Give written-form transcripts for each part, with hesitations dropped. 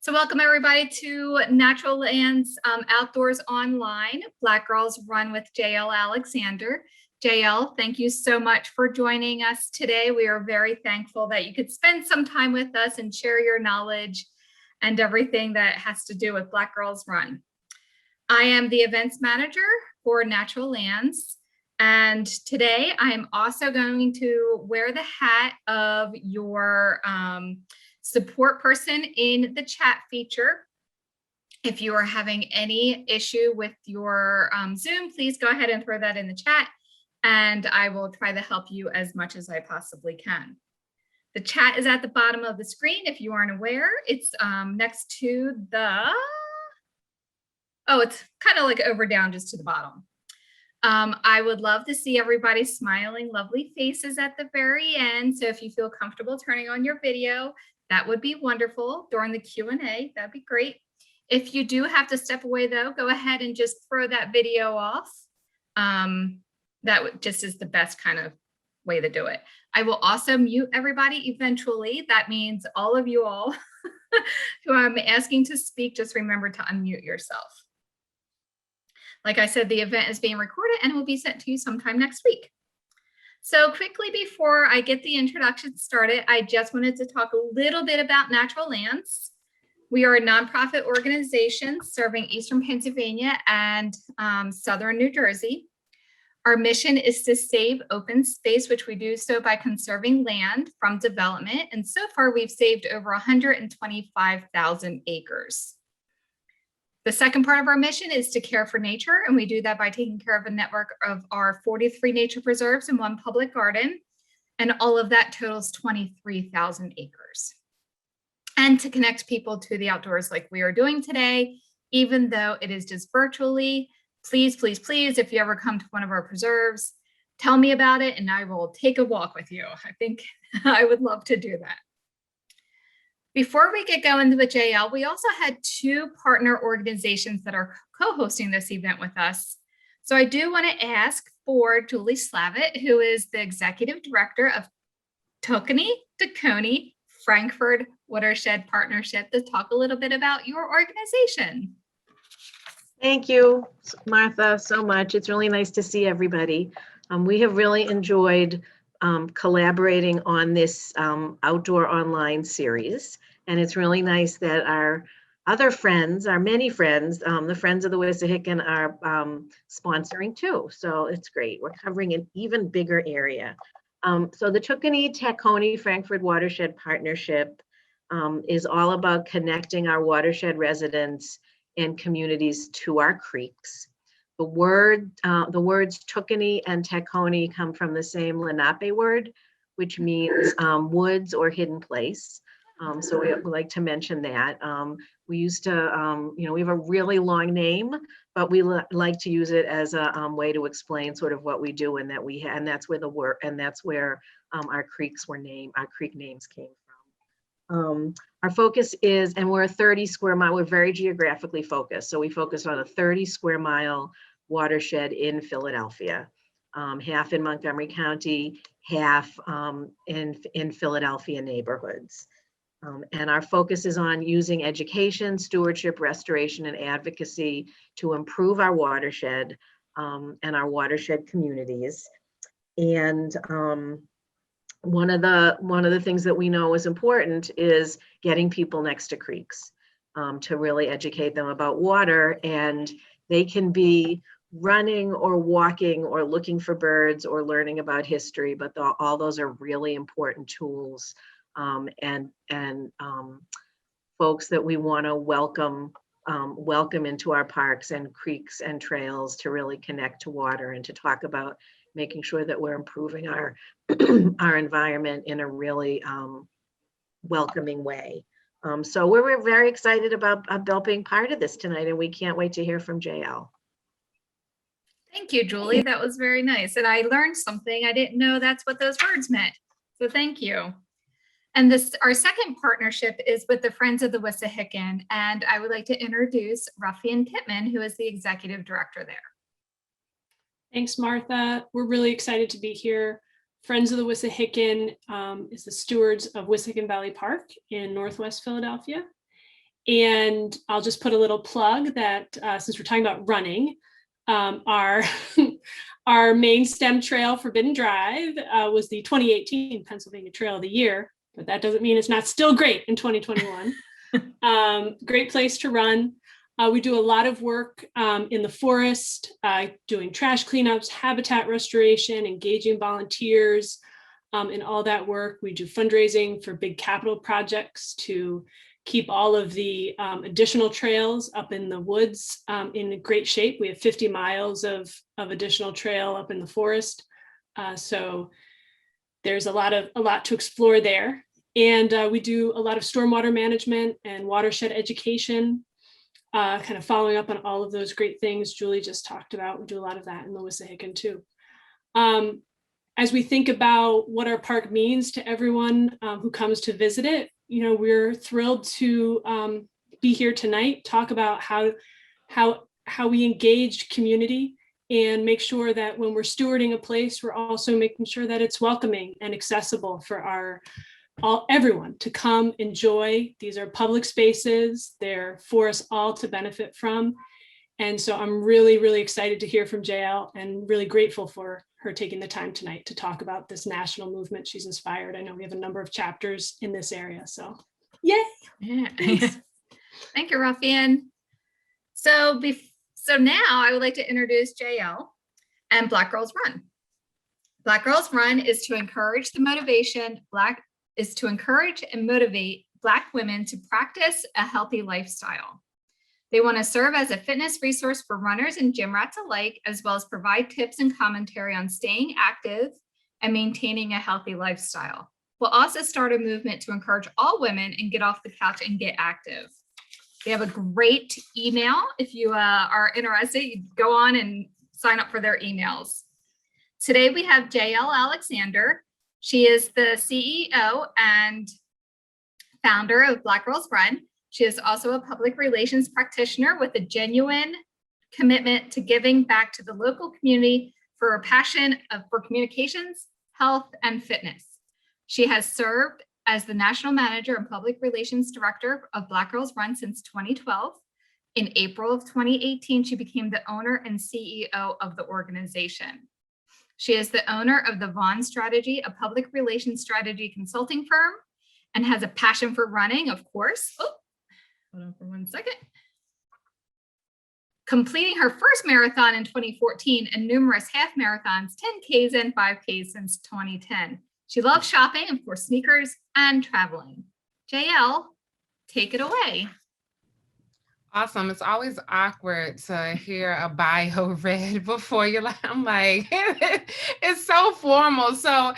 So welcome everybody to Natural Lands Outdoors Online, Black Girls Run with Ell Alexander. JL, thank you so much for joining us today. We are very thankful that you could spend some time with us and share your knowledge and everything that has to do with Black Girls Run. I am the events manager for Natural Lands. And today I am also going to wear the hat of your support person in the chat feature. If you are having any issue with your Zoom, please go ahead and throw that in the chat and I will try to help you as much as I possibly can. The chat is at the bottom of the screen. If you aren't aware, it's next to the, oh, it's kind of like over down just to the bottom. I would love to see everybody smiling, lovely faces at the very end. So if you feel comfortable turning on your video, that would be wonderful during the Q&A. That'd be great. If you do have to step away though, go ahead and just throw that video off. That just is the best kind of way to do it. I will also mute everybody eventually. That means all of you all who I'm asking to speak, just remember to unmute yourself. Like I said, the event is being recorded and will be sent to you sometime next week. So quickly before I get the introduction started, I just wanted to talk a little bit about Natural Lands. We are a nonprofit organization serving Eastern Pennsylvania and Southern New Jersey. Our mission is to save open space, which we do so by conserving land from development. And so far we've saved over 125,000 acres. The second part of our mission is to care for nature, and we do that by taking care of a network of our 43 nature preserves and 1 public garden, and all of that totals 23,000 acres. And to connect people to the outdoors like we are doing today, even though it is just virtually, please, please, please, if you ever come to one of our preserves, tell me about it and I will take a walk with you. I think I would love to do that. Before we get going with JL, we also had 2 partner organizations that are co-hosting this event with us. So I do want to ask for Julie Slavitt, who is the Executive Director of Tacony Frankfurt Watershed Partnership, to talk a little bit about your organization. Thank you, Martha, so much. It's really nice to see everybody. We have really enjoyed collaborating on this outdoor online series. And it's really nice that our other friends, our many friends, the Friends of the Wissahickon are sponsoring too. So it's great. We're covering an even bigger area. So the Tacony Frankfurt Watershed Partnership is all about connecting our watershed residents and communities to our creeks. The words Tacony and Tacony come from the same Lenape word, which means woods or hidden place. So we like to mention that. We used to, we have a really long name, but we like to use it as a way to explain sort of what we do, and that and that's where the word, and that's where our creeks were named, our creek names came from. Our focus is, and we're a 30 square mile, we're very geographically focused. So we focus on a 30 square mile watershed in Philadelphia, half in Montgomery County, half in Philadelphia neighborhoods. And our focus is on using education, stewardship, restoration, and advocacy to improve our watershed and our watershed communities. And one of the things that we know is important is getting people next to creeks to really educate them about water. And they can be running or walking or looking for birds or learning about history, but all those are really important tools and folks that we want to welcome into our parks and creeks and trails to really connect to water and to talk about making sure that we're improving our our environment in a really welcoming way. So we're very excited about being part of this tonight, and we can't wait to hear from JL. Thank you, Julie. That was very nice. And I learned something. I didn't know that's what those words meant. So thank you. And our second partnership is with the Friends of the Wissahickon. And I would like to introduce Ruffian Pittman, who is the Executive Director there. Thanks, Martha. We're really excited to be here. Friends of the Wissahickon is the stewards of Wissahickon Valley Park in Northwest Philadelphia. And I'll just put a little plug that since we're talking about running, our our main STEM trail, Forbidden Drive, was the 2018 Pennsylvania Trail of the Year, but that doesn't mean it's not still great in 2021. Great place to run. We do a lot of work in the forest, doing trash cleanups, habitat restoration, engaging volunteers in all that work. We do fundraising for big capital projects to keep all of the additional trails up in the woods in great shape. We have 50 miles of additional trail up in the forest. So there's a lot to explore there. And we do a lot of stormwater management and watershed education, kind of following up on all of those great things Julie just talked about. We do a lot of that in Lewissahickon too. As we think about what our park means to everyone who comes to visit it, you know, we're thrilled to be here tonight, talk about how we engage community and make sure that when we're stewarding a place, we're also making sure that it's welcoming and accessible for everyone to come enjoy. These are public spaces. They're for us all to benefit from. And so I'm really, really excited to hear from JL and really grateful for her taking the time tonight to talk about this national movement she's inspired. I know we have a number of chapters in this area, so yay. Yeah. Thank you, Ruffian. So now I would like to introduce JL and Black Girls Run. Black Girls Run is to encourage and motivate Black women to practice a healthy lifestyle. They want to serve as a fitness resource for runners and gym rats alike, as well as provide tips and commentary on staying active and maintaining a healthy lifestyle. We'll also start a movement to encourage all women and get off the couch and get active. They have a great email. If you are interested, you go on and sign up for their emails. Today we have Ell Alexander. She is the CEO and founder of Black Girls Run. She is also a public relations practitioner with a genuine commitment to giving back to the local community for her passion for communications, health, and fitness. She has served as the national manager and public relations director of Black Girls Run since 2012. In April of 2018, she became the owner and CEO of the organization. She is the owner of the Vaughn Strategy, a public relations strategy consulting firm, and has a passion for running, of course. Oh, hold on for 1 second. Completing her first marathon in 2014 and numerous half marathons, 10Ks and 5Ks since 2010. She loves shopping, of course, sneakers and traveling. JL, take it away. Awesome. It's always awkward to hear a bio read before I'm like, it's so formal. So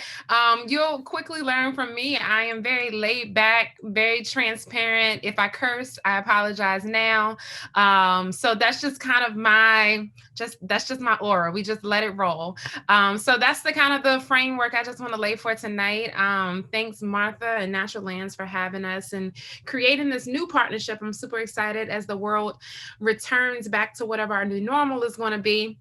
you'll quickly learn from me. I am very laid back, very transparent. If I curse, I apologize now. So that's just kind of that's just my aura. We just let it roll. So that's the kind of the framework I just want to lay for tonight. Thanks, Martha and Natural Lands, for having us and creating this new partnership. I'm super excited as the world returns back to whatever our new normal is going to be,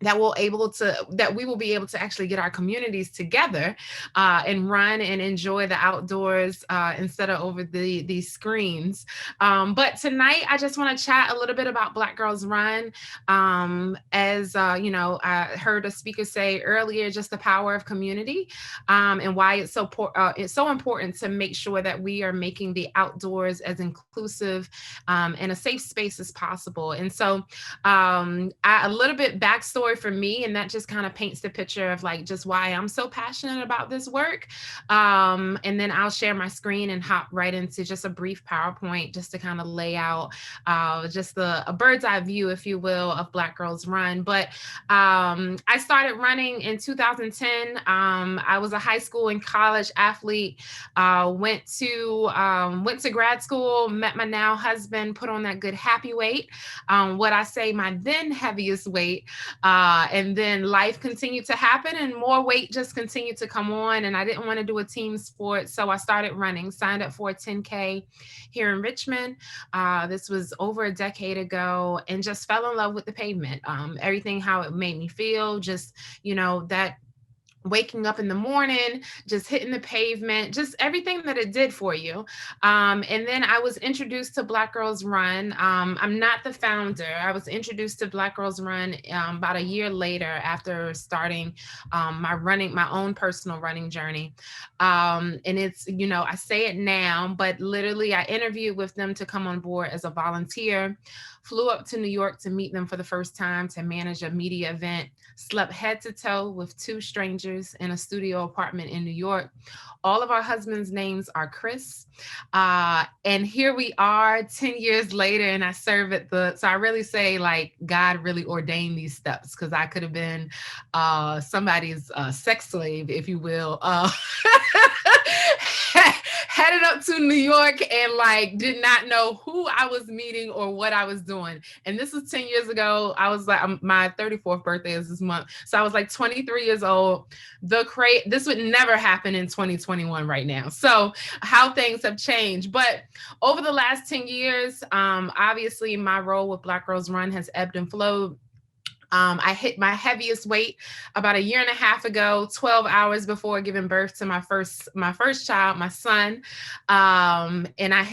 that we will be able to actually get our communities together and run and enjoy the outdoors instead of over these screens. But tonight, I just want to chat a little bit about Black Girls Run. As you know, I heard a speaker say earlier, just the power of community and why it's so important to make sure that we are making the outdoors as inclusive and a safe space as possible. And so a little bit backstory for me, and that just kind of paints the picture of like just why I'm so passionate about this work. And then I'll share my screen and hop right into just a brief PowerPoint just to kind of lay out just a bird's eye view, if you will, of Black Girls Run. But I started running in 2010. I was a high school and college athlete, went to grad school, met my now husband, put on that good happy weight, what I say my then heaviest weight. And then life continued to happen and more weight just continued to come on, and I didn't want to do a team sport. So I started running, signed up for a 10K here in Richmond. This was over a decade ago, and just fell in love with the pavement. Everything, how it made me feel, just, you know, that waking up in the morning, just hitting the pavement, just everything that it did for you. And then I was introduced to Black Girls Run. I'm not the founder. I was introduced to Black Girls Run about a year later after starting my own personal running journey. And it's, I say it now, but literally I interviewed with them to come on board as a volunteer, flew up to New York to meet them for the first time to manage a media event, slept head to toe with 2 strangers in a studio apartment in New York. All of our husbands' names are Chris. And here we are 10 years later, and I serve so I really say like God really ordained these steps, because I could have been somebody's sex slave, if you will. Headed up to New York and like did not know who I was meeting or what I was doing. And this was 10 years ago. I was like, my 34th birthday is this month. So I was like 23 years old. This would never happen in 2021 right now. So how things have changed. But over the last 10 years, obviously my role with Black Girls Run has ebbed and flowed. I hit my heaviest weight about a year and a half ago, 12 hours before giving birth to my first child, my son. And I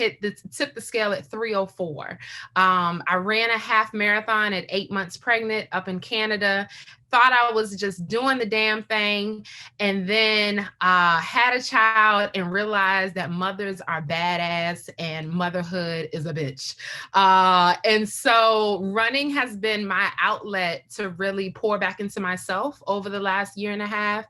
tipped the scale at 304. I ran a half marathon at 8 months pregnant up in Canada. Thought I was just doing the damn thing, and then had a child and realized that mothers are badass and motherhood is a bitch. And so running has been my outlet to really pour back into myself over the last year and a half.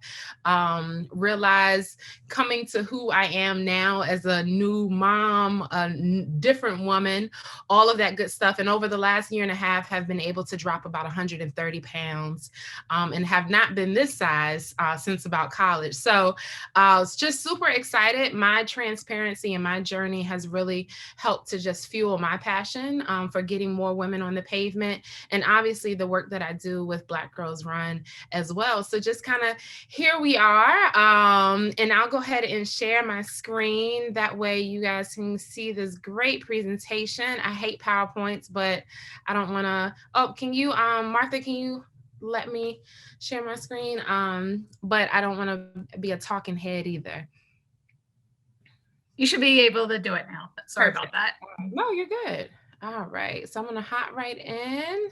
Realize coming to who I am now as a new mom, a different woman, all of that good stuff. And over the last year and a half have been able to drop about 130 pounds. And have not been this size since about college. So I was just super excited. My transparency and my journey has really helped to just fuel my passion for getting more women on the pavement. And obviously the work that I do with Black Girls Run as well. So just kind of here we are. And I'll go ahead and share my screen. That way you guys can see this great presentation. I hate PowerPoints, but I don't want to, can you, Martha, can you let me share my screen? But I don't want to be a talking head either. You should be able to do it now. Sorry about that. No, you're good. All right. So I'm going to hop right in.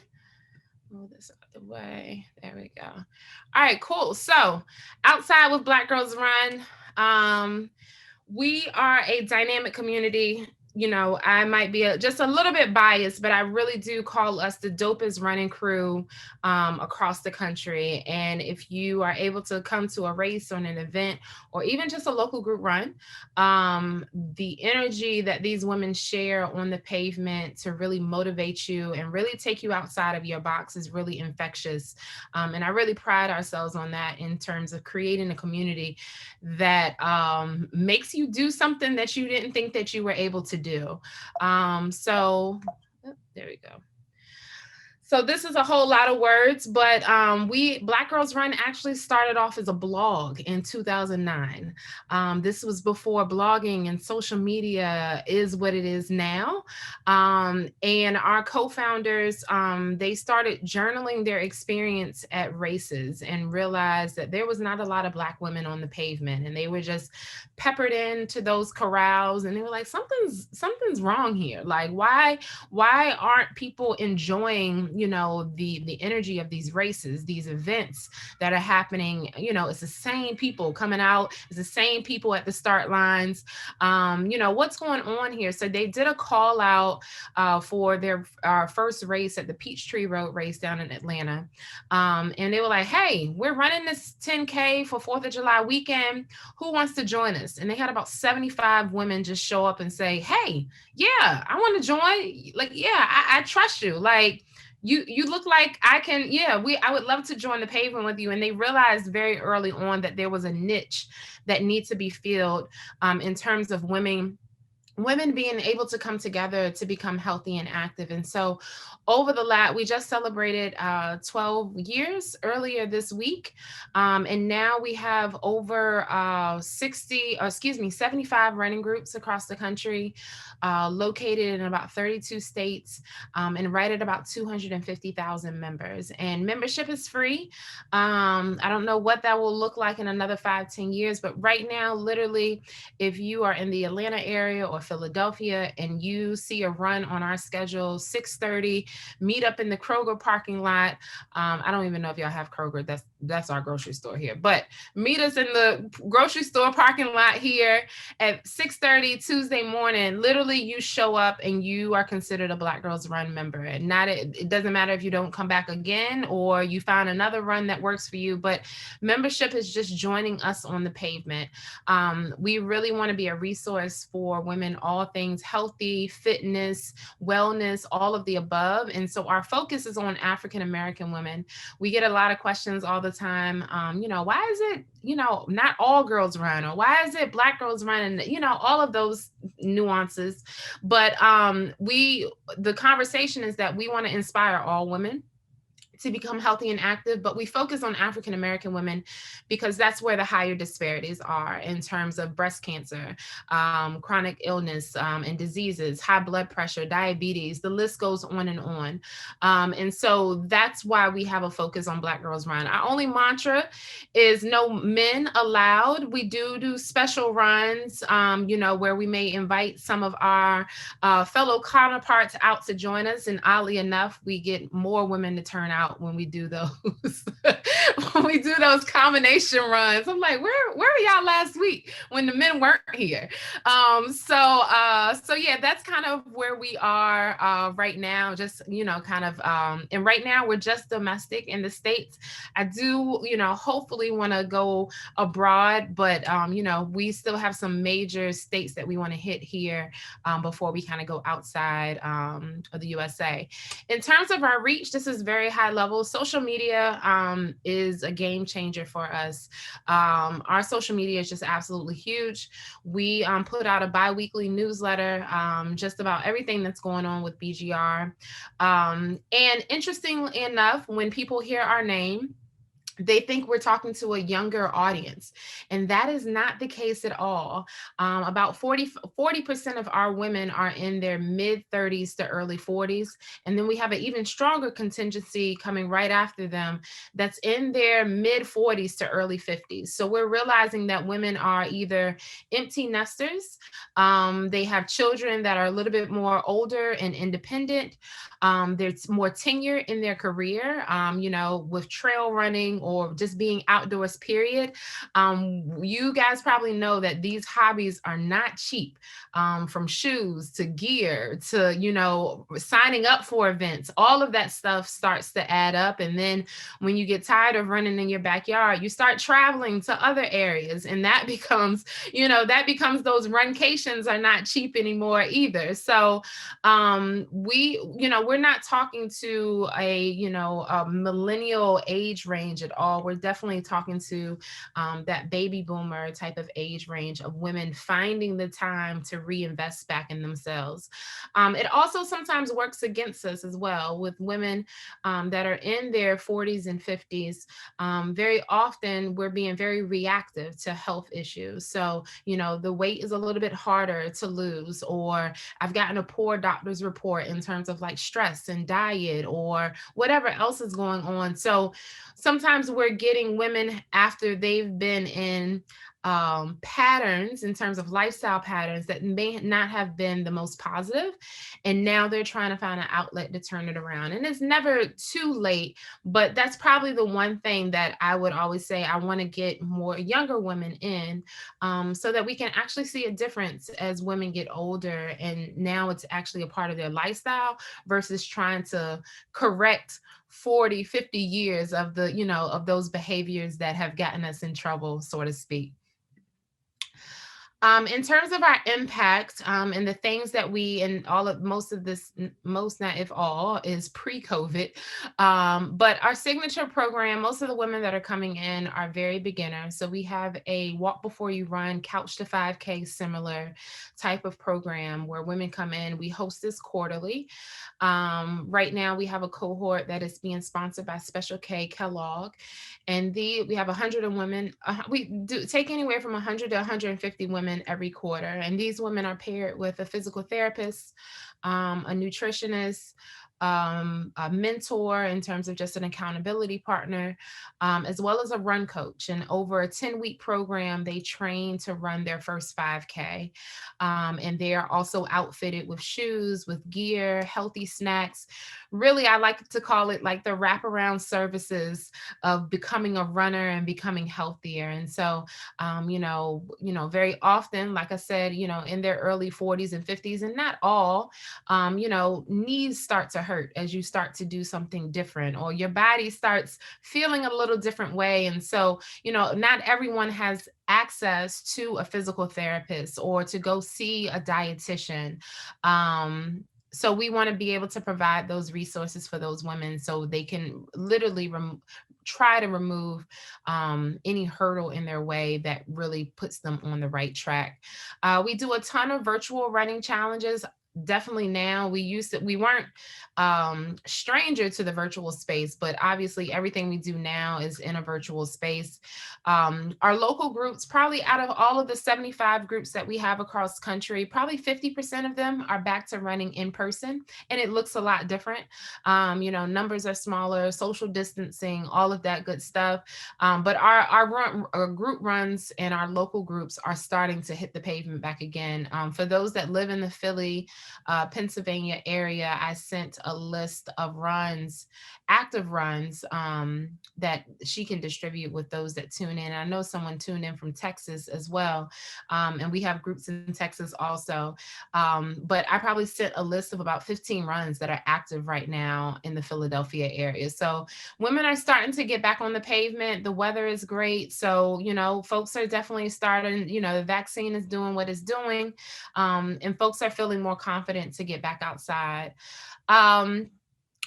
Move this out the way. There we go. All right, cool. So outside with Black Girls Run, we are a dynamic community. I might be just a little bit biased, but I really do call us the dopest running crew across the country. And if you are able to come to a race or an event, or even just a local group run, the energy that these women share on the pavement to really motivate you and really take you outside of your box is really infectious. And I really pride ourselves on that in terms of creating a community that makes you do something that you didn't think that you were able to do. So there we go. So this is a whole lot of words, but Black Girls Run actually started off as a blog in 2009. This was before blogging and social media is what it is now. And our co-founders, they started journaling their experience at races and realized that there was not a lot of Black women on the pavement, and they were just peppered into those corrals, and they were like, something's wrong here. Like, why aren't people enjoying, the energy of these races, these events that are happening? It's the same people coming out, it's the same people at the start lines. What's going on here? So they did a call out for their first race at the Peachtree Road race down in Atlanta. And they were like, hey, we're running this 10K for 4th of July weekend. Who wants to join us? And they had about 75 women just show up and say, hey, yeah, I want to join. Like, yeah, I trust you. Like, you look like I can, I would love to join the pavement with you. And they realized very early on that there was a niche that needs to be filled in terms of women women being able to come together to become healthy and active. And so over we just celebrated 12 years earlier this week. And now we have over 75 running groups across the country, located in about 32 states, and right at about 250,000 members. And membership is free. I don't know what that will look like in another 5-10 years, but right now, literally, if you are in the Atlanta area or Philadelphia and you see a run on our schedule, 6:30, meet up in the Kroger parking lot. I don't even know if y'all have Kroger. That's our grocery store here, but meet us in the grocery store parking lot here at 6:30 Tuesday morning. Literally, you show up and you are considered a Black Girls Run member. And it doesn't matter if you don't come back again or you find another run that works for you, but membership is just joining us on the pavement. We really want to be a resource for women, all things healthy, fitness, wellness, all of the above. And so our focus is on African American women. We get a lot of questions all the time. Why is it, not all girls run, or why is it Black girls run, and, all of those nuances. But the conversation is that we want to inspire all women to become healthy and active, but we focus on African American women because that's where the higher disparities are in terms of breast cancer, chronic illness and diseases, high blood pressure, diabetes, the list goes on and on. And so that's why we have a focus on Black Girls Run. Our only mantra is no men allowed. We do special runs, where we may invite some of our fellow counterparts out to join us. And oddly enough, we get more women to turn out when we do those combination runs. I'm like, where were y'all last week when the men weren't here? So yeah, that's kind of where we are right now. Just and right now we're just domestic in the States. I do hopefully want to go abroad, but we still have some major states that we want to hit here before we kind of go outside of the USA. In terms of our reach, this is very high level. Social media is a game changer for us. Our social media is just absolutely huge. We put out a bi-weekly newsletter, just about everything that's going on with BGR. And interestingly enough, when people hear our name, they think we're talking to a younger audience, and that is not the case at all. About 40% of our women are in their mid 30s to early 40s. And then we have an even stronger contingency coming right after them that's in their mid 40s to early 50s. So we're realizing that women are either empty nesters, they have children that are a little bit more older and independent. There's more tenure in their career, with trail running or just being outdoors, period. You guys probably know that these hobbies are not cheap, from shoes to gear to, signing up for events. All of that stuff starts to add up. And then when you get tired of running in your backyard, you start traveling to other areas. And that becomes, those runcations are not cheap anymore either. So we're not talking to a millennial age range at all. We're definitely talking to that baby boomer type of age range of women finding the time to reinvest back in themselves. It also sometimes works against us as well with women that are in their 40s and 50s. Very often we're being very reactive to health issues. So, the weight is a little bit harder to lose, or I've gotten a poor doctor's report in terms of like stress and diet or whatever else is going on. So sometimes we're getting women after they've been in patterns in terms of lifestyle patterns that may not have been the most positive. And now they're trying to find an outlet to turn it around. And it's never too late, but that's probably the one thing that I would always say I want to get more younger women in, so that we can actually see a difference as women get older. And now it's actually a part of their lifestyle versus trying to correct 40, 50 years of of those behaviors that have gotten us in trouble, so to speak. In terms of our impact, and the things that we, and all of most of this, most not if all, is pre-COVID. But our signature program, most of the women that are coming in are very beginner. So we have a walk before you run, couch to 5K similar type of program where women come in. We host this quarterly. Right now we have a cohort that is being sponsored by Special K Kellogg. And we have 100 women. We do take anywhere from 100 to 150 women every quarter. And these women are paired with a physical therapist, a nutritionist, a mentor in terms of just an accountability partner, as well as a run coach. And over a 10-week program, they train to run their first 5K. And they are also outfitted with shoes, with gear, healthy snacks. Really, I like to call it like the wraparound services of becoming a runner and becoming healthier. And so, very often, like I said, in their early 40s and 50s, and not all, knees start to hurt as you start to do something different, or your body starts feeling a little different way. And so, not everyone has access to a physical therapist or to go see a dietitian. So we want to be able to provide those resources for those women so they can literally try to remove any hurdle in their way that really puts them on the right track. We do a ton of virtual running challenges. Definitely now. We weren't stranger to the virtual space, but obviously everything we do now is in a virtual space. Our local groups, probably out of all of the 75 groups that we have across country, probably 50% of them are back to running in person, and it looks a lot different. Numbers are smaller, social distancing, all of that good stuff. But our group runs and our local groups are starting to hit the pavement back again. For those that live in the Philly, Pennsylvania area, I sent a list of runs, active runs, that she can distribute with those that tune in. I know someone tuned in from Texas as well. And we have groups in Texas also. But I probably sent a list of about 15 runs that are active right now in the Philadelphia area. So women are starting to get back on the pavement. The weather is great. So, folks are definitely starting, the vaccine is doing what it's doing. And folks are feeling more confident to get back outside.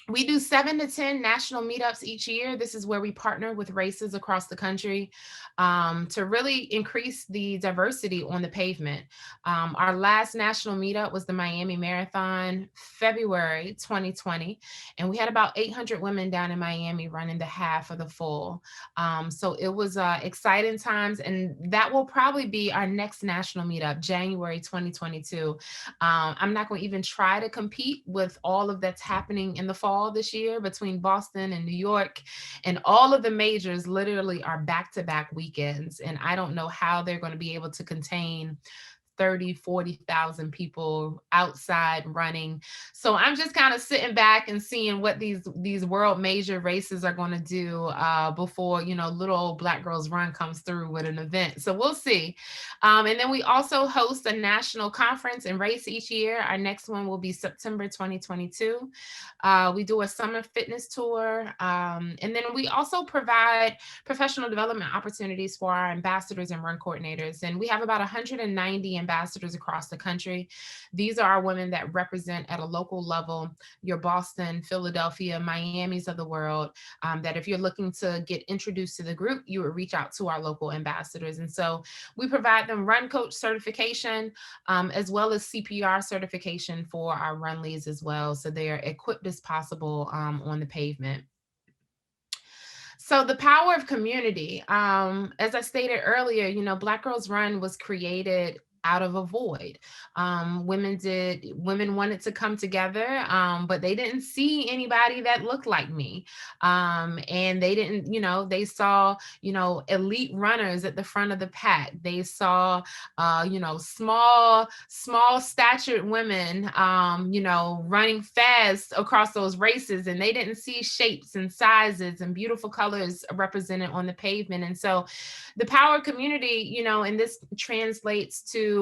We do 7 to 10 national meetups each year. This is where we partner with races across the country to really increase the diversity on the pavement. Our last national meetup was the Miami Marathon, February 2020, and we had about 800 women down in Miami running the half of the full. So it was exciting times, and that will probably be our next national meetup, January 2022. I'm not going to even try to compete with all of that's happening in the fall this year between Boston and New York, and all of the majors literally are back-to-back weekends. And I don't know how they're going to be able to contain 30, 40,000 people outside running. So I'm just kind of sitting back and seeing what these world major races are going to do before, little old Black Girls Run comes through with an event. So we'll see. And then we also host a national conference and race each year. Our next one will be September 2022. We do a summer fitness tour. And then we also provide professional development opportunities for our ambassadors and run coordinators. And we have about 190 ambassadors across the country. These are our women that represent at a local level your Boston, Philadelphia, Miamis of the world, that if you're looking to get introduced to the group, you would reach out to our local ambassadors. And so we provide them run coach certification, as well as CPR certification for our run leads as well. So they are equipped as possible on the pavement. So the power of community, as I stated earlier, Black Girls Run was created out of a void. Women wanted to come together, but they didn't see anybody that looked like me. And they didn't, they saw, elite runners at the front of the pack. They saw, small statured women, running fast across those races, and they didn't see shapes and sizes and beautiful colors represented on the pavement. And so the power of community, and this translates to,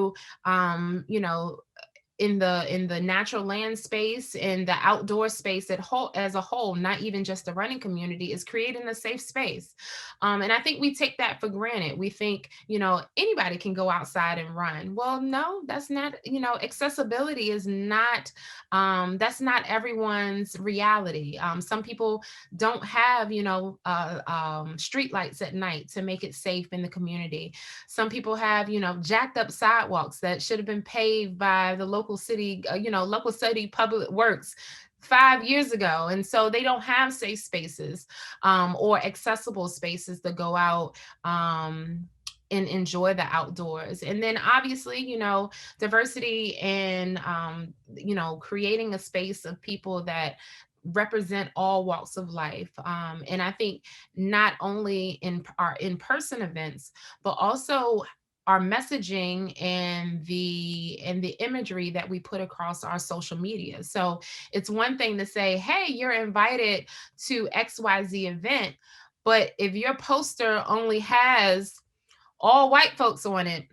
in the natural land space and the outdoor space as a whole, not even just the running community, is creating a safe space. And I think we take that for granted. We think, anybody can go outside and run. Well, no, that's not, accessibility is not, that's not everyone's reality. Some people don't have, street lights at night to make it safe in the community. Some people have, jacked up sidewalks that should have been paved by the local city public works 5 years ago. And so they don't have safe spaces or accessible spaces to go out and enjoy the outdoors. And then obviously, diversity and, creating a space of people that represent all walks of life. And I think not only in our in-person events, but also our messaging and the imagery that we put across our social media. So it's one thing to say, hey, you're invited to XYZ event, but if your poster only has all white folks on it,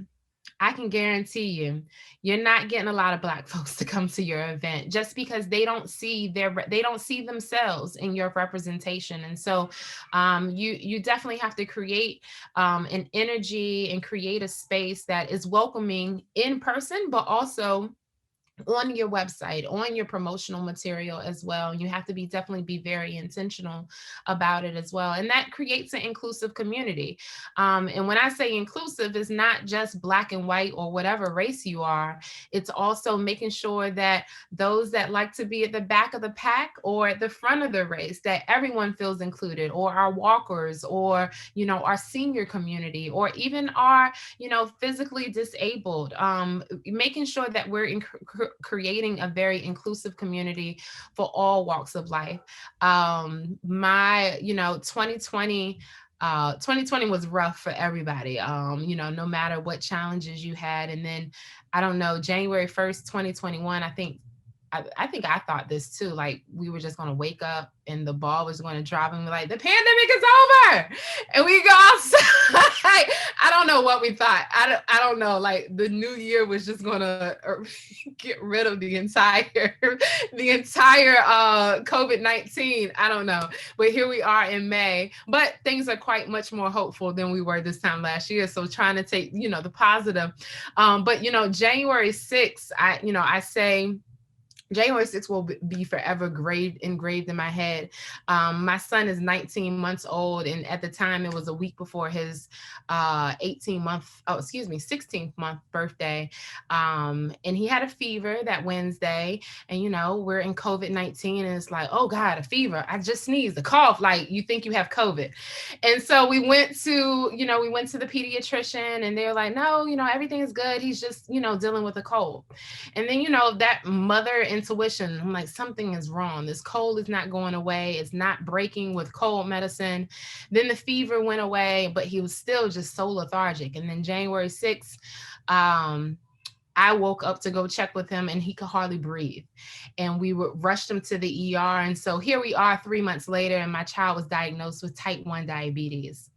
I can guarantee you're not getting a lot of Black folks to come to your event, just because they don't see themselves in your representation. And so you definitely have to create an energy and create a space that is welcoming in person, but also on your website, on your promotional material as well. You have to definitely be very intentional about it as well. And that creates an inclusive community. And when I say inclusive, it's not just Black and white or whatever race you are. It's also making sure that those that like to be at the back of the pack or at the front of the race, that everyone feels included, or our walkers, or, our senior community, or even our, physically disabled, making sure that we're creating a very inclusive community for all walks of life. 2020 was rough for everybody, no matter what challenges you had. And then, I don't know, January 1st, 2021, I think I thought this too, like we were just going to wake up and the ball was going to drop and be like, the pandemic is over and we go outside. I don't know what we thought. I don't know. Like the new year was just going to get rid of the entire COVID-19. I don't know. But here we are in May, but things are quite much more hopeful than we were this time last year. So trying to take, the positive. But, January 6th, I say, January 6th will be forever engraved in my head. My son is 19 months old, and at the time it was a week before his 16th month birthday. And he had a fever that Wednesday, and we're in COVID-19, and it's like, oh God, a fever. I just sneezed, a cough, like you think you have COVID. And so we went to the pediatrician, and they're like, no, everything is good. He's just, dealing with a cold. And then, that mother intuition, I'm like, something is wrong. This cold is not going away. It's not breaking with cold medicine. Then the fever went away, but he was still just so lethargic. And then January 6th, I woke up to go check with him and he could hardly breathe. And we rushed him to the ER. And so here we are 3 months later, and my child was diagnosed with type 1 diabetes.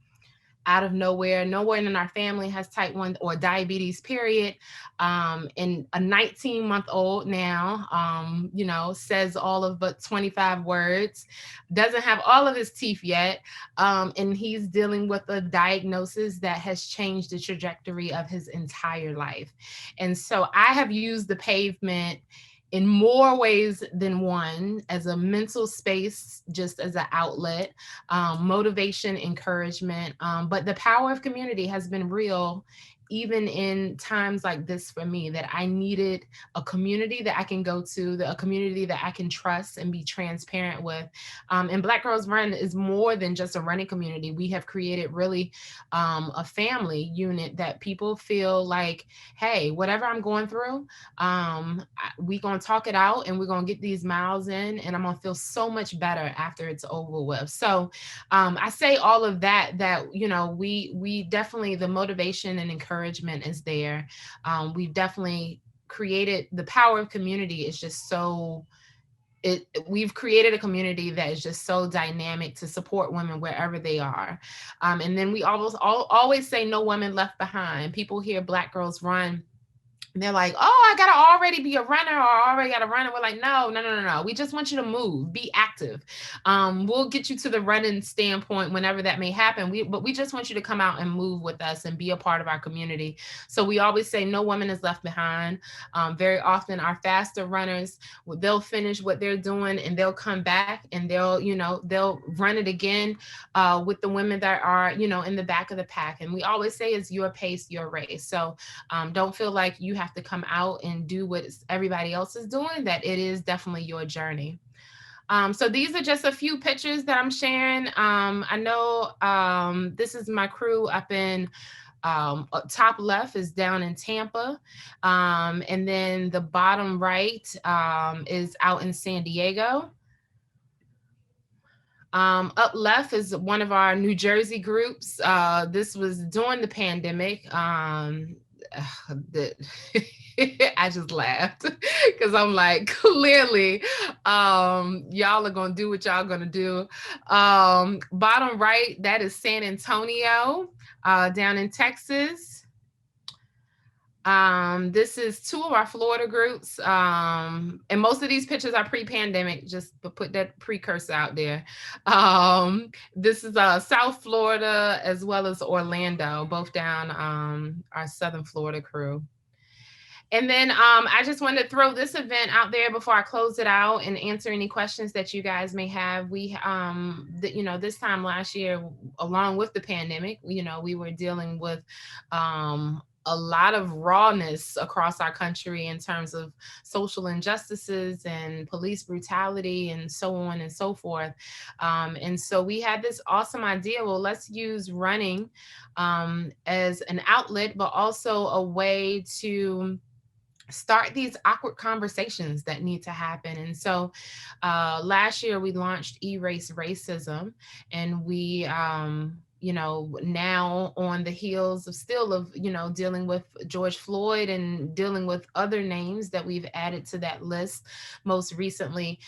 Out of nowhere. No one in our family has type 1 or diabetes, period. And a 19-month-old now, says all of but 25 words, doesn't have all of his teeth yet. And he's dealing with a diagnosis that has changed the trajectory of his entire life. And so I have used the pavement in more ways than one, as a mental space, just as an outlet, motivation, encouragement. But the power of community has been real, even in times like this for me, that I needed a community that I can go to, a community that I can trust and be transparent with. And Black Girls Run is more than just a running community. We have created really a family unit that people feel like, hey, whatever I'm going through, we gonna talk it out and we're gonna get these miles in, and I'm gonna feel so much better after it's over with. So I say all of that, we definitely, the motivation and encouragement is there. We've definitely created, the power of community is just so, we've created a community that is just so dynamic to support women wherever they are. And then we always say no woman left behind. People hear Black Girls Run they're like, oh, I gotta already be a runner, or I already gotta run. And we're like, no. We just want you to move, be active. We'll get you to the running standpoint whenever that may happen. But we just want you to come out and move with us and be a part of our community. So we always say no woman is left behind. Very often our faster runners, they'll finish what they're doing and they'll come back and they'll run it again with the women that are, in the back of the pack. And we always say it's your pace, your race. So don't feel like you have to come out and do what everybody else is doing, that it is definitely your journey. So these are just a few pictures that I'm sharing. I know this is my crew up in top left is down in Tampa. And then the bottom right is out in San Diego. Up left is one of our New Jersey groups. This was during the pandemic. I just laughed because I'm like, clearly, y'all are gonna do what y'all gonna do. Bottom right, that is San Antonio, down in Texas. This is two of our Florida groups. And most of these pictures are pre-pandemic, just to put that precursor out there. This is South Florida as well as Orlando, both down our Southern Florida crew. And then I just wanted to throw this event out there before I close it out and answer any questions that you guys may have. We, this time last year, along with the pandemic, we were dealing with a lot of rawness across our country in terms of social injustices and police brutality and so on and so forth. And so we had this awesome idea, well, let's use running as an outlet, but also a way to start these awkward conversations that need to happen. And so last year we launched Erase Racism, and we now on the heels of dealing with George Floyd and dealing with other names that we've added to that list. Most recently,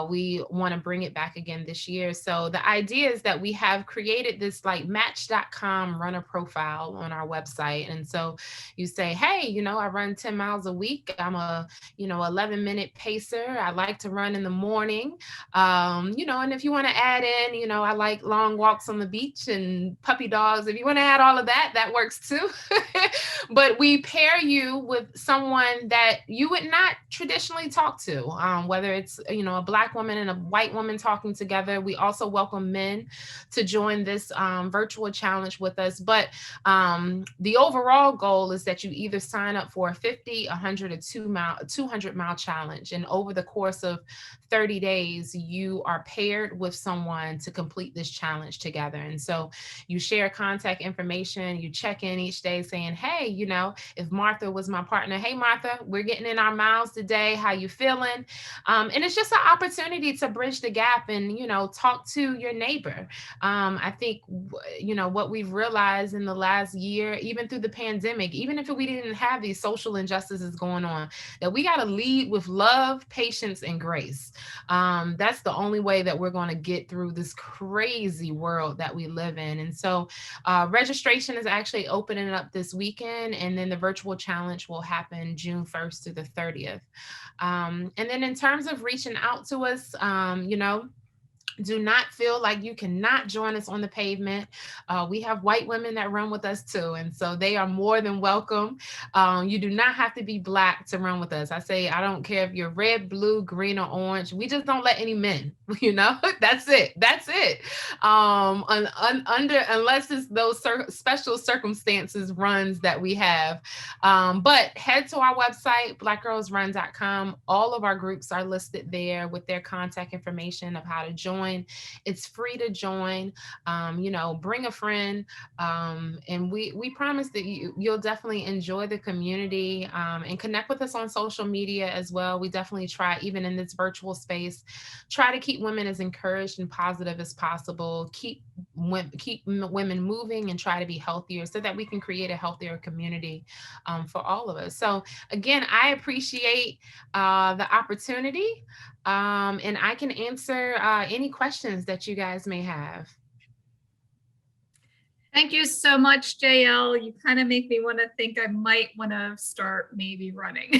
we want to bring it back again this year. So the idea is that we have created this like Match.com runner profile on our website. And so you say, hey, I run 10 miles a week. I'm a 11-minute pacer. I like to run in the morning. And if you want to add in, I like long walks on the beach and puppy dogs. If you want to add all of that, that works too. But we pair you with someone that you would not traditionally talk to, whether it's, a Black woman and a white woman talking together. We also welcome men to join this virtual challenge with us. But the overall goal is that you either sign up for a 50, 100, or 200-mile challenge. And over the course of 30 days, you are paired with someone to complete this challenge together. And so you share contact information, you check in each day saying, hey, if Martha was my partner, hey, Martha, we're getting in our miles today. How you feeling? And it's just an opportunity to bridge the gap and, talk to your neighbor. I think, what we've realized in the last year, even through the pandemic, even if we didn't have these social injustices going on, that we got to lead with love, patience, and grace. That's the only way that we're going to get through this crazy world that we live in. And so registration is actually opening up this weekend, and then the virtual challenge will happen June 1st through the 30th. And then in terms of reaching out to us, do not feel like you cannot join us on the pavement. We have white women that run with us too, and so they are more than welcome. You do not have to be Black to run with us. I say, I don't care if you're red, blue, green, or orange. We just don't let any men, that's it. That's it. Unless it's those special circumstances runs that we have. But head to our website, blackgirlsrun.com. All of our groups are listed there with their contact information of how to join. It's free to join. Bring a friend, and we promise that you'll definitely enjoy the community, and connect with us on social media as well. We definitely try, even in this virtual space, try to keep women as encouraged and positive as possible, keep women moving, and try to be healthier so that we can create a healthier community for all of us. So again, I appreciate the opportunity, and I can answer any questions that you guys may have. Thank you so much, JL. You kind of make me want to think I might want to start maybe running.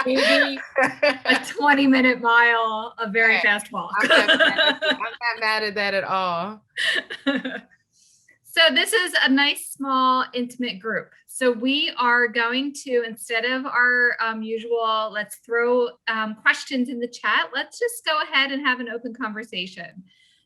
Maybe a 20-minute mile, a very fast walk. I'm not mad at that at all. So this is a nice, small, intimate group. So we are going to, instead of our usual, let's throw questions in the chat, let's just go ahead and have an open conversation.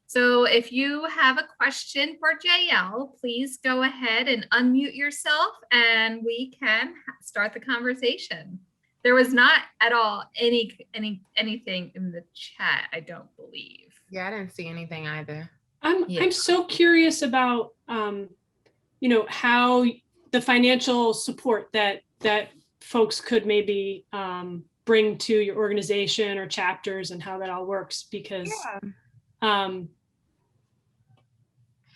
So if you have a question for JL, please go ahead and unmute yourself and we can start the conversation. There was not at all anything in the chat, I don't believe. Yeah, I didn't see anything either. I'm so curious about, how the financial support that folks could maybe bring to your organization or chapters and how that all works, because I'm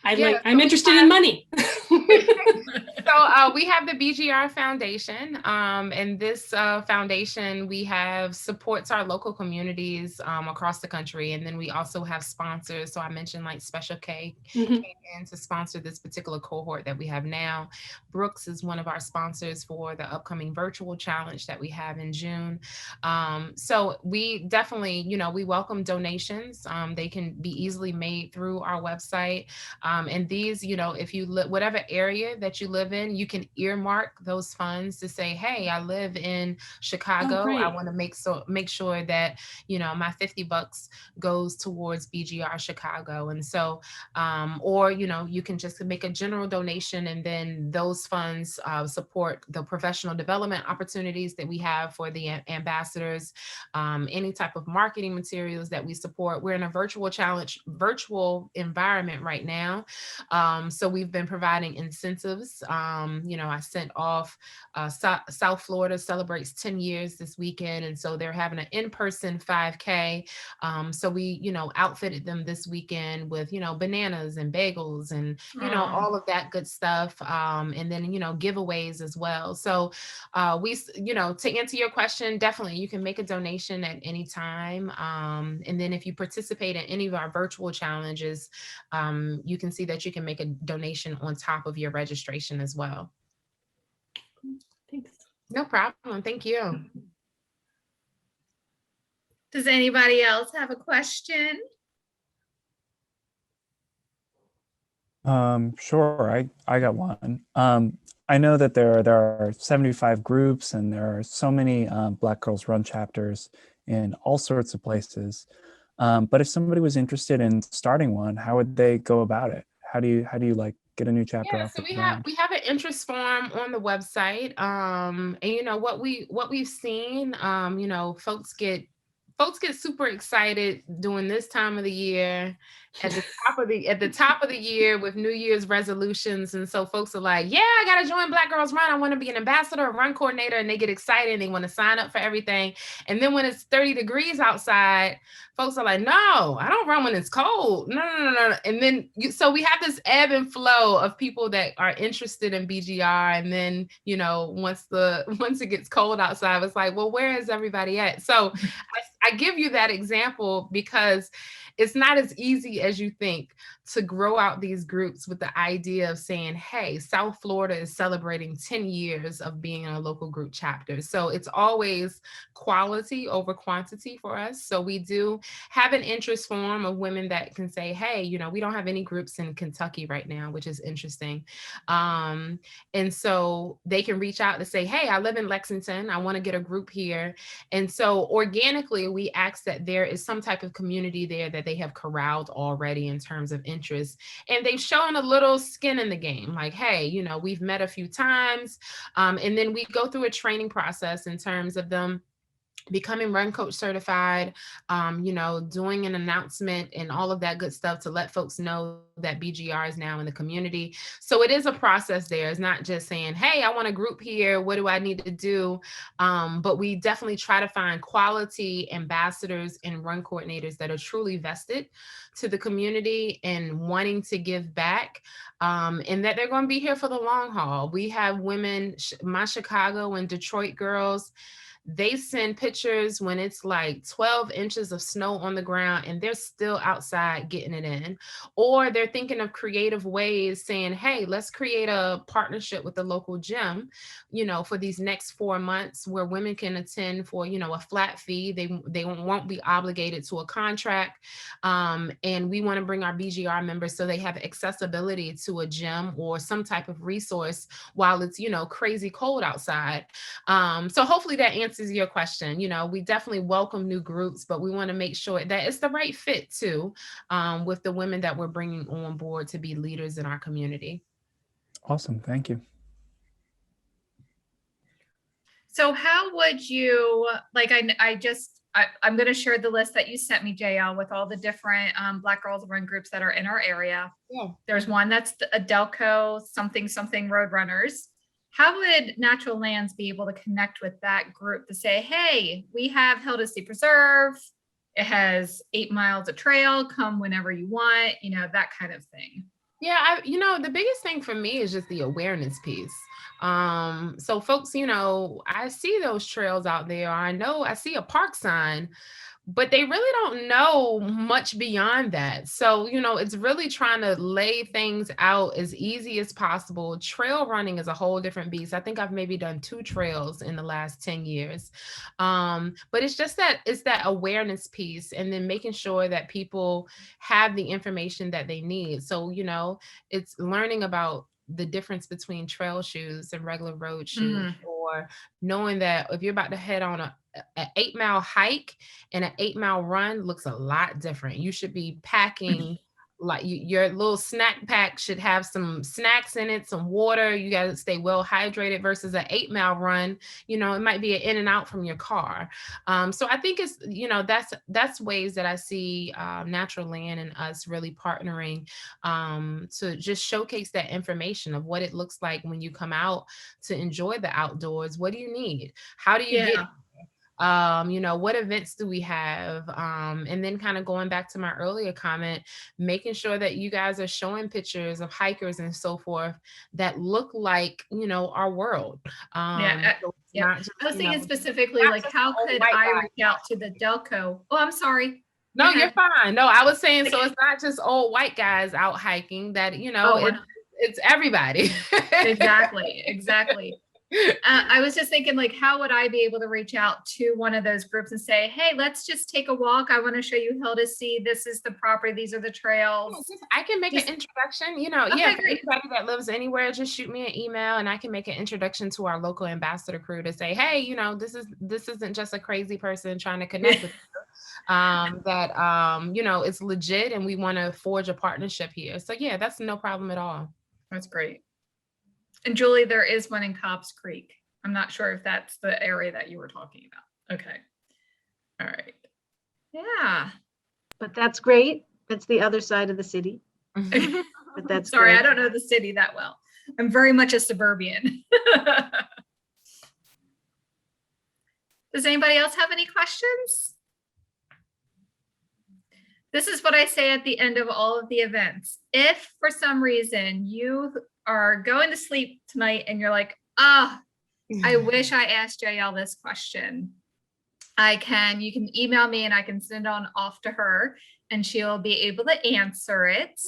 interested in money. So we have the BGR Foundation, and this foundation supports our local communities across the country, and then we also have sponsors. So I mentioned like Special K came in to sponsor this particular cohort that we have now. Brooks is one of our sponsors for the upcoming virtual challenge that we have in June. So we definitely, we welcome donations. They can be easily made through our website. And these, if you live, whatever area that you live in, you can earmark those funds to say, hey, I live in Chicago. I want to make sure that, my $50 goes towards BGR Chicago. And so, or, you can just make a general donation, and then those funds support the professional development opportunities that we have for the ambassadors, any type of marketing materials that we support. We're in a virtual environment right now. So we've been providing incentives. I sent off South Florida celebrates 10 years this weekend. And so they're having an in-person 5K. So we, outfitted them this weekend with, bananas and bagels and, all of that good stuff. And then, giveaways as well. So to answer your question, definitely you can make a donation at any time. And then if you participate in any of our virtual challenges, you can see that you can make a donation on top of your registration as well. Thanks. No problem. Thank you. Does anybody else have a question? Sure, I got one. I know that there are 75 groups and there are so many Black Girls Run chapters in all sorts of places. But if somebody was interested in starting one, how would they go about it? How do you like get a new chapter off so the ground? we have an interest form on the website. And what we've seen, folks get super excited during this time of the year, at the top of the year with New Year's resolutions. And so folks are like, yeah, I got to join Black Girls Run. I want to be an ambassador, a run coordinator. And they get excited and they want to sign up for everything. And then when it's 30 degrees outside, folks are like, no, I don't run when it's cold. No. And then, so we have this ebb and flow of people that are interested in BGR. And then, once it gets cold outside, it's like, well, where is everybody at? So I give you that example because it's not as easy as you think to grow out these groups with the idea of saying, hey, South Florida is celebrating 10 years of being in a local group chapter. So it's always quality over quantity for us. So we do have an interest form of women that can say, hey, we don't have any groups in Kentucky right now, which is interesting. And so they can reach out to say, hey, I live in Lexington. I want to get a group here. And so organically, we ask that there is some type of community there that they have corralled already in terms of interest. And they've shown a little skin in the game, like, hey, we've met a few times. And then we go through a training process in terms of them becoming Run Coach certified, doing an announcement and all of that good stuff to let folks know that BGR is now in the community. So it is a process there. It's not just saying, hey, I want a group here. What do I need to do? But we definitely try to find quality ambassadors and run coordinators that are truly vested to the community and wanting to give back, and that they're going to be here for the long haul. We have women, my Chicago and Detroit girls, they send pictures when it's like 12 inches of snow on the ground and they're still outside getting it in. Or they're thinking of creative ways saying, hey, let's create a partnership with the local gym, for these next 4 months where women can attend for, a flat fee. They won't be obligated to a contract. And we want to bring our BGR members so they have accessibility to a gym or some type of resource while it's, crazy cold outside. So hopefully that answers your question. We definitely welcome new groups, but we want to make sure that it's the right fit too, with the women that we're bringing on board to be leaders in our community. Awesome. Thank you. So how would you, like, I'm going to share the list that you sent me, JL, with all the different Black Girls Run groups that are in our area. Yeah. There's one that's the Adelco something Roadrunners. How would Natural Lands be able to connect with that group to say, hey, we have Hildesty Preserve. It has 8 miles of trail. Come whenever you want, that kind of thing. Yeah, the biggest thing for me is just the awareness piece. So folks, I see those trails out there. I know I see a park sign, but they really don't know much beyond that. So, it's really trying to lay things out as easy as possible. Trail running is a whole different beast. I think I've maybe done 2 trails in the last 10 years. But it's just it's that awareness piece, and then making sure that people have the information that they need. So, it's learning about the difference between trail shoes and regular road shoes, or knowing that if you're about to head on an 8-mile hike and an 8-mile run looks a lot different. You should be packing like your little snack pack should have some snacks in it, some water. You got to stay well hydrated versus an 8-mile run. It might be an in and out from your car. So I think it's, that's ways that I see Natural Land and us really partnering to just showcase that information of what it looks like when you come out to enjoy the outdoors. What do you need? How do you get? What events do we have? And then kind of going back to my earlier comment, making sure that you guys are showing pictures of hikers and so forth that look like, our world. So I was thinking specifically, like, how could I reach out to the Delco? Oh, I'm sorry. No, you're fine. No, I was saying, so it's not just old white guys out hiking that, it's everybody. Exactly. I was just thinking, like, how would I be able to reach out to one of those groups and say, hey, let's just take a walk. I want to show you Hildesty. This is the property. These are the trails. I can make an introduction, Okay, for anybody that lives anywhere, just shoot me an email and I can make an introduction to our local ambassador crew to say, hey, this isn't just a crazy person trying to connect with you. It's legit and we want to forge a partnership here. So yeah, that's no problem at all. That's great. And Julie, there is one in Cobbs Creek. I'm not sure if that's the area that you were talking about. Okay. All right. Yeah. But that's great. That's the other side of the city. But that's sorry, great. I don't know the city that well. I'm very much a suburban. Does anybody else have any questions? This is what I say at the end of all of the events. If for some reason you are going to sleep tonight and you're like, I wish I asked JL this question, you can email me and I can send on off to her and she'll be able to answer it.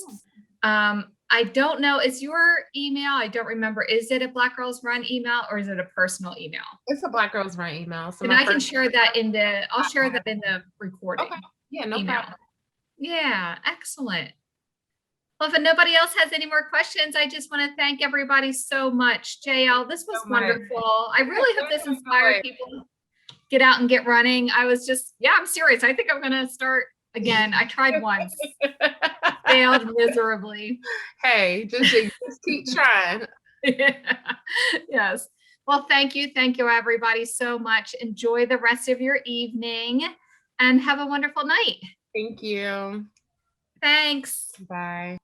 I don't know, is your email, I don't remember, is it a Black Girls Run email or is it a personal email? It's a Black Girls Run email. So and I can share that I'll share that in the recording. Okay. Yeah, no email. problem. Yeah, excellent. Well, if nobody else has any more questions, I just want to thank everybody so much. JL, this was wonderful. I really hope this inspired people to get out and get running. I'm serious. I think I'm going to start again. I tried once, failed miserably. Hey, just keep trying. Yes. Well, thank you. Thank you, everybody, so much. Enjoy the rest of your evening and have a wonderful night. Thank you. Thanks. Bye.